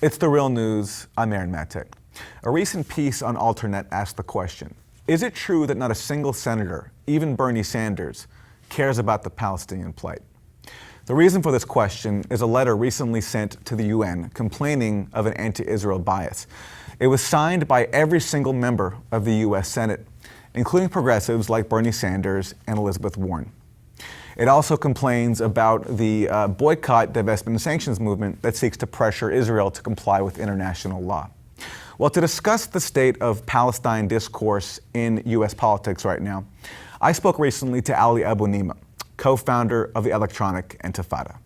It's The Real News. I'm Aaron Matek. A recent piece on Alternet asked the question, is it true that not a single senator, even Bernie Sanders, cares about the Palestinian plight? The reason for this question is a letter recently sent to the UN complaining of an anti-Israel bias. It was signed by every single member of the U.S. Senate, including progressives like Bernie Sanders and Elizabeth Warren. It also complains about the boycott, divestment, and sanctions movement that seeks to pressure Israel to comply with international law. Well, to discuss the state of Palestine discourse in U.S. politics right now, I spoke recently to Ali Abunimah, co-founder of the electronic Intifada.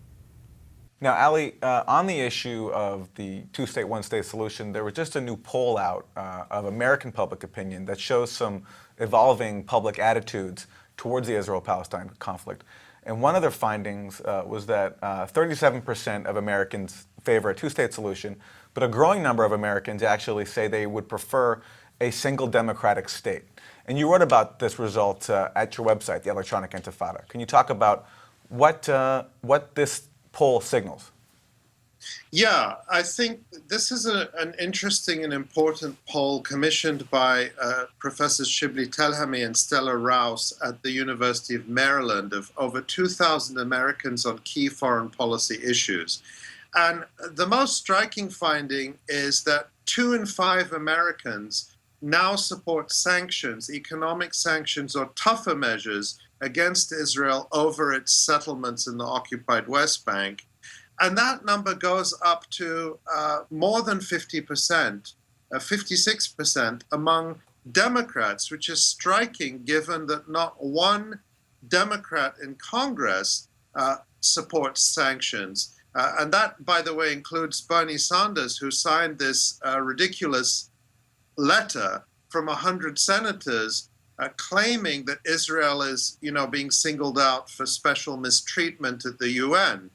Now, Ali, on the issue of the two-state, one-state solution, there was just a new poll out of American public opinion that shows some evolving public attitudes towards the Israel-Palestine conflict. And one of their findings was that 37% of Americans favor a two-state solution, but a growing number of Americans actually say they would prefer a single democratic state. And you wrote about this result at your website, the Electronic Intifada. Can you talk about what this poll signals? Yeah, I think this is an interesting and important poll commissioned by Professors Shibli Telhami and Stella Rouse at the University of Maryland of over 2,000 Americans on key foreign policy issues. And the most striking finding is that 2 in 5 Americans now support sanctions, economic sanctions or tougher measures against Israel over its settlements in the occupied West Bank. And that number goes up to more than 50%, 56% among Democrats, which is striking given that not one Democrat in Congress supports sanctions. And that, by the way, includes Bernie Sanders, who signed this ridiculous letter from 100 senators claiming that Israel is, being singled out for special mistreatment at the UN.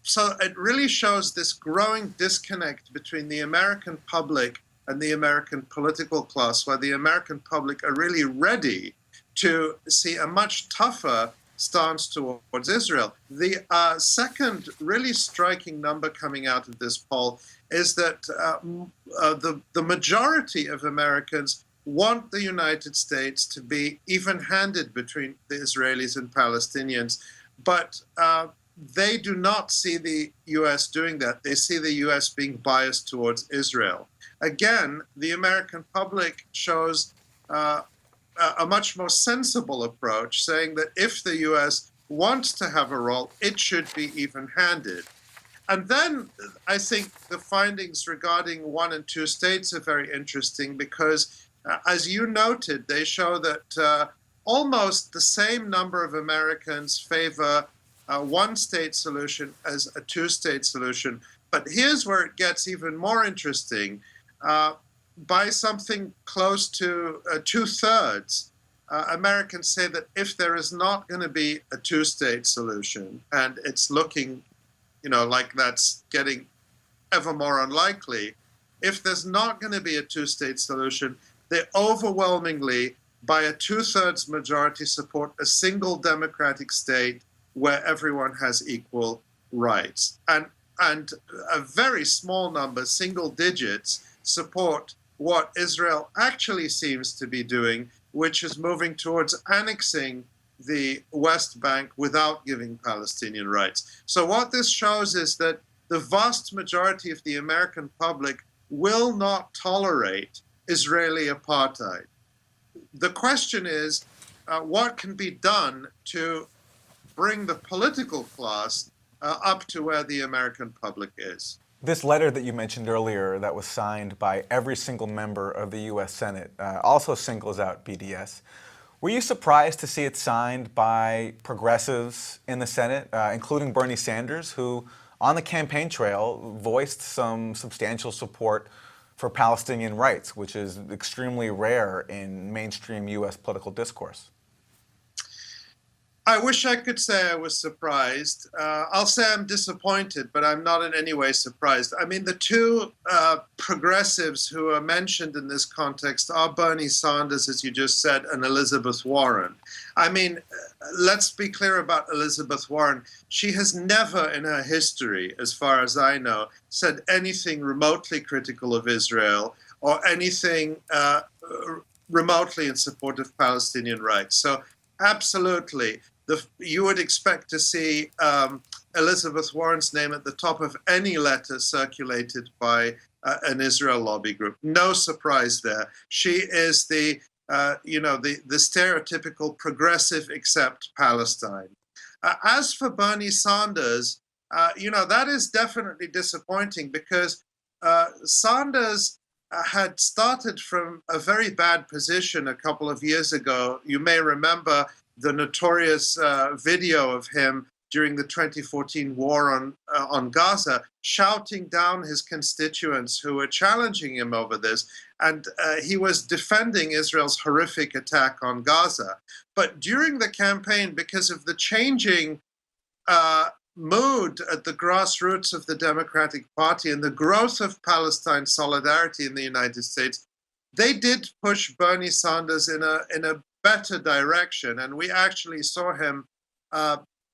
So it really shows this growing disconnect between the American public and the American political class, where the American public are really ready to see a much tougher stance towards Israel. The second really striking number coming out of this poll is that the majority of Americans want the United States to be even-handed between the Israelis and Palestinians, but they do not see the U.S. doing that. They see the U.S. being biased towards Israel. Again, the American public shows a much more sensible approach, saying that if the U.S. wants to have a role, it should be even-handed. And then I think the findings regarding 1 and 2 states are very interesting because, as you noted, they show that almost the same number of Americans favor a one-state solution as a two-state solution. But here's where it gets even more interesting. By something close to 2/3, Americans say that if there is not going to be a two-state solution, and it's looking, like that's getting ever more unlikely, if there's not going to be a two-state solution, they overwhelmingly, by a 2/3 majority, support a single democratic state where everyone has equal rights. And a very small number, single digits, support what Israel actually seems to be doing, which is moving towards annexing the West Bank without giving Palestinian rights. So what this shows is that the vast majority of the American public will not tolerate Israeli apartheid. The question is, what can be done to bring the political class up to where the American public is? This letter that you mentioned earlier that was signed by every single member of the U.S. Senate also singles out BDS. Were you surprised to see it signed by progressives in the Senate, including Bernie Sanders, who on the campaign trail voiced some substantial support for Palestinian rights, which is extremely rare in mainstream U.S. political discourse? I wish I could say I was surprised. I'll say I'm disappointed, but I'm not in any way surprised. I mean, the two progressives who are mentioned in this context are Bernie Sanders, as you just said, and Elizabeth Warren. I mean, let's be clear about Elizabeth Warren. She has never in her history, as far as I know, said anything remotely critical of Israel or anything remotely in support of Palestinian rights. So absolutely, you would expect to see Elizabeth Warren's name at the top of any letter circulated by an Israel lobby group. No surprise there. She is the stereotypical progressive except Palestine. As for Bernie Sanders, that is definitely disappointing because Sanders had started from a very bad position a couple of years ago. You may remember the notorious video of him during the 2014 war on Gaza, shouting down his constituents who were challenging him over this. And he was defending Israel's horrific attack on Gaza. But during the campaign, because of the changing mood at the grassroots of the Democratic Party and the growth of Palestine solidarity in the United States, they did push Bernie Sanders in a better direction. And we actually saw him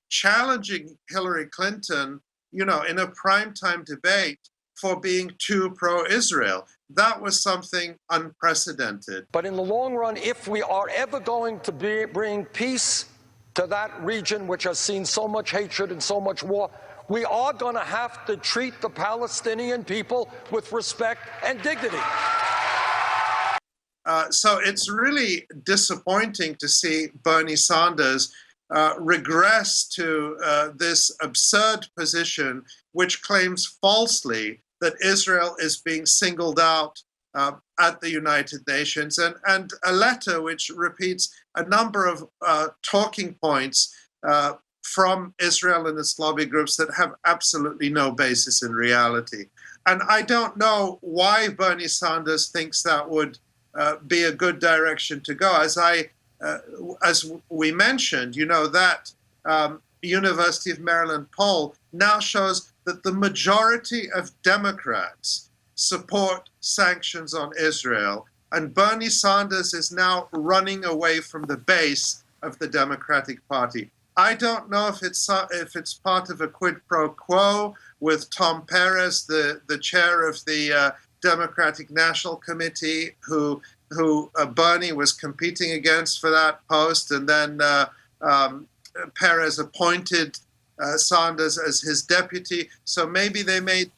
challenging Hillary Clinton, in a primetime debate for being too pro-Israel. That was something unprecedented. But in the long run, if we are ever going to bring peace to that region, which has seen so much hatred and so much war, we are going to have to treat the Palestinian people with respect and dignity. So it's really disappointing to see Bernie Sanders regress to this absurd position, which claims falsely that Israel is being singled out at the United Nations, and a letter which repeats a number of talking points from Israel and its lobby groups that have absolutely no basis in reality. And I don't know why Bernie Sanders thinks that would be a good direction to go. As we mentioned, that University of Maryland poll now shows that the majority of Democrats support sanctions on Israel, and Bernie Sanders is now running away from the base of the Democratic Party. I don't know if it's part of a quid pro quo with Tom Perez, the chair of the Democratic National Committee, who Bernie was competing against for that post, and then Perez appointed Sanders as his deputy. So maybe they made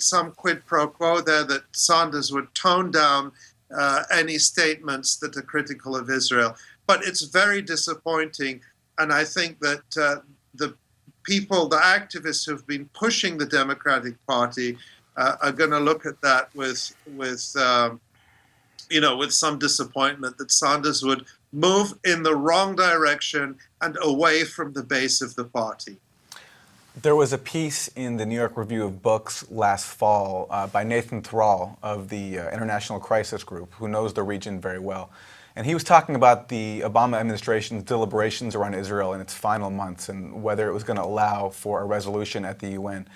some quid pro quo there that Sanders would tone down any statements that are critical of Israel. But it's very disappointing, and I think that the activists who've been pushing the Democratic Party are going to look at that with some disappointment that Sanders would move in the wrong direction and away from the base of the party. There was a piece in the New York Review of Books last fall by Nathan Thrall of the International Crisis Group, who knows the region very well. And he was talking about the Obama administration's deliberations around Israel in its final months and whether it was going to allow for a resolution at the UN.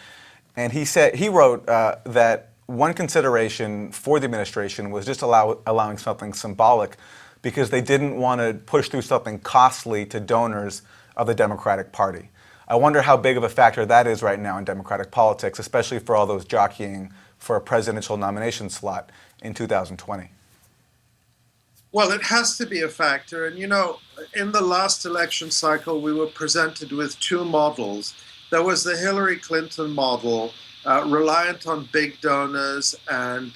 And he wrote that one consideration for the administration was just allowing something symbolic because they didn't want to push through something costly to donors of the Democratic Party. I wonder how big of a factor that is right now in Democratic politics, especially for all those jockeying for a presidential nomination slot in 2020. Well, it has to be a factor. And, in the last election cycle, we were presented with two models. There was the Hillary Clinton model, reliant on big donors and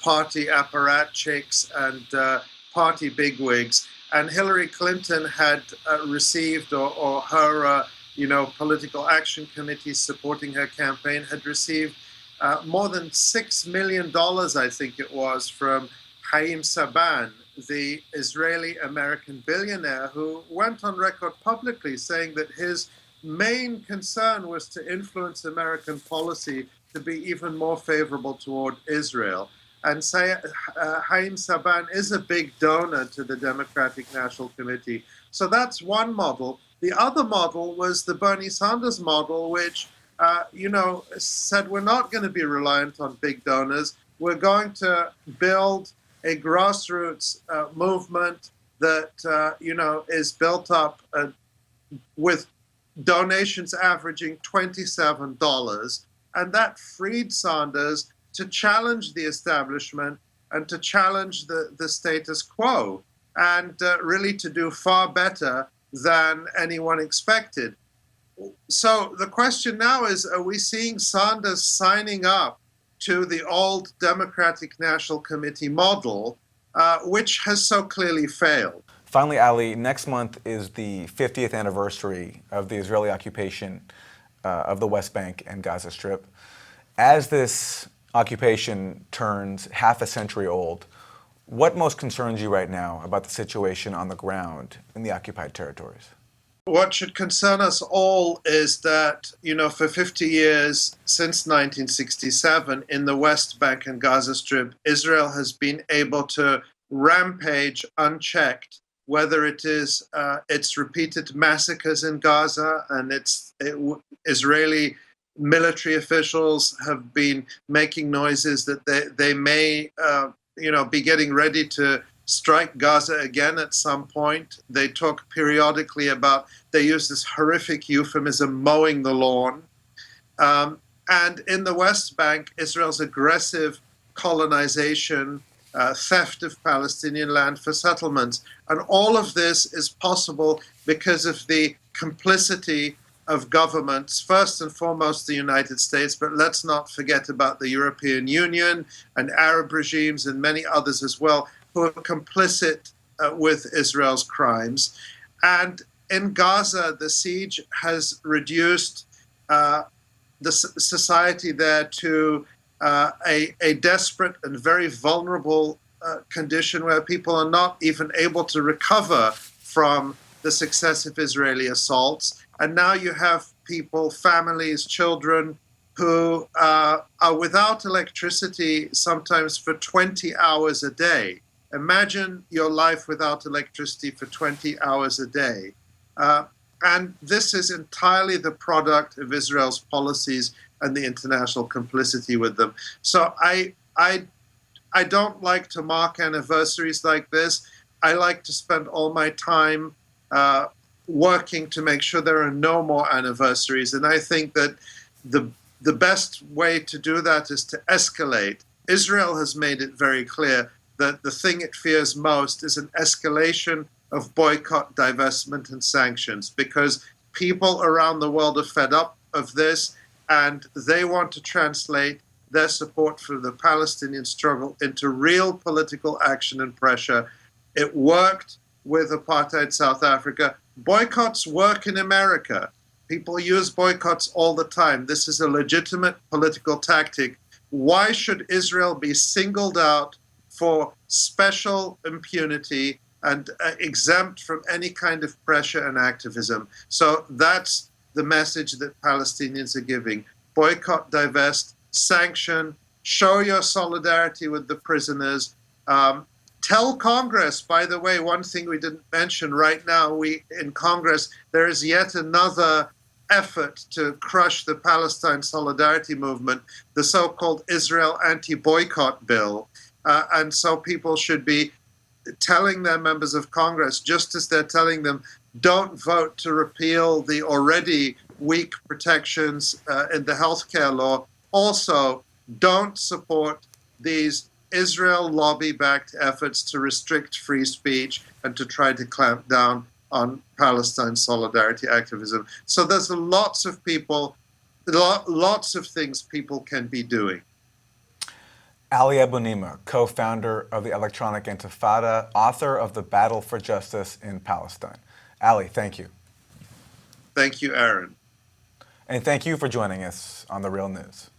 party apparatchiks and party bigwigs. And Hillary Clinton had received, or her political action committees supporting her campaign had received more than $6 million, I think it was, from Haim Saban, the Israeli-American billionaire who went on record publicly saying that his main concern was to influence American policy to be even more favorable toward Israel. And Haim Saban is a big donor to the Democratic National Committee. So that's one model. The other model was the Bernie Sanders model, which, said we're not going to be reliant on big donors. We're going to build a grassroots movement that, is built up with donations averaging $27. And that freed Sanders to challenge the establishment and to challenge the status quo and really to do far better than anyone expected. So the question now is, are we seeing Sanders signing up to the old Democratic National Committee model, which has so clearly failed? Finally, Ali, next month is the 50th anniversary of the Israeli occupation of the West Bank and Gaza Strip. As this occupation turns half a century old, what most concerns you right now about the situation on the ground in the occupied territories? What should concern us all is that, for 50 years, since 1967, in the West Bank and Gaza Strip, Israel has been able to rampage unchecked, whether it is its repeated massacres in Gaza and Israeli military officials have been making noises that they may, be getting ready to strike Gaza again at some point. They talk periodically about, they use this horrific euphemism, mowing the lawn. And in the West Bank, Israel's aggressive colonization, theft of Palestinian land for settlements. And all of this is possible because of the complicity of governments, first and foremost the United States, but let's not forget about the European Union and Arab regimes and many others as well, who are complicit with Israel's crimes. And in Gaza, the siege has reduced the society there to a desperate and very vulnerable condition where people are not even able to recover from the successive Israeli assaults. And now you have people, families, children, who are without electricity sometimes for 20 hours a day. Imagine your life without electricity for 20 hours a day. And this is entirely the product of Israel's policies and the international complicity with them. So I don't like to mark anniversaries like this. I like to spend all my time working to make sure there are no more anniversaries. And I think that the best way to do that is to escalate. Israel has made it very clear that the thing it fears most is an escalation of boycott, divestment, and sanctions, because people around the world are fed up of this, and they want to translate their support for the Palestinian struggle into real political action and pressure. It worked with apartheid South Africa. Boycotts work in America. People use boycotts all the time. This is a legitimate political tactic. Why should Israel be singled out for special impunity and exempt from any kind of pressure and activism? So that's the message that Palestinians are giving. Boycott, divest, sanction, show your solidarity with the prisoners. Tell Congress, by the way, one thing we didn't mention right now, in Congress, there is yet another effort to crush the Palestine solidarity movement, the so-called Israel anti-boycott bill. And so people should be telling their members of Congress, just as they're telling them, don't vote to repeal the already weak protections in the healthcare law. Also, don't support these Israel lobby-backed efforts to restrict free speech and to try to clamp down on Palestine solidarity activism. So there's lots of things people can be doing. Ali Abunimah, co-founder of the electronic Intifada, author of The Battle for Justice in Palestine. Ali, thank you. Thank you, Aaron. And thank you for joining us on The Real News.